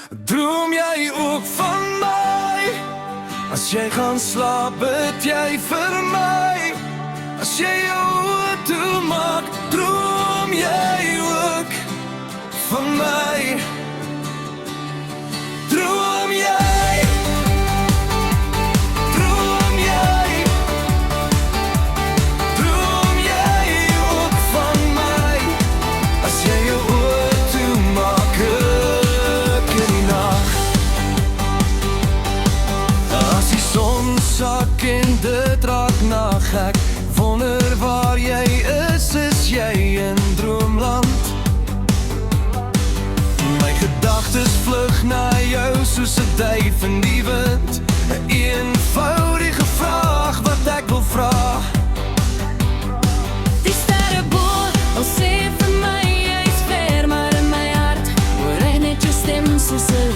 Droom jy ook van my? As jy gaan slaap, bid jy vir my. As jy jou oë toemaak, droom jy ook van my. Droom jy? Droom jy? Droom jy ook van my? As jy jou oë toemaak, ek in die nag. As die son sak en dit raak nag, ek wonder waar jy is jy in droomland? My gedagtes vlug na jou soos 'n duif in die wind. 'n eenvoudige vraag wat ek wil vra. Die sterre bo, al sê vir my jy's ver, maar in my hart hoor ek net jou stem soos 'n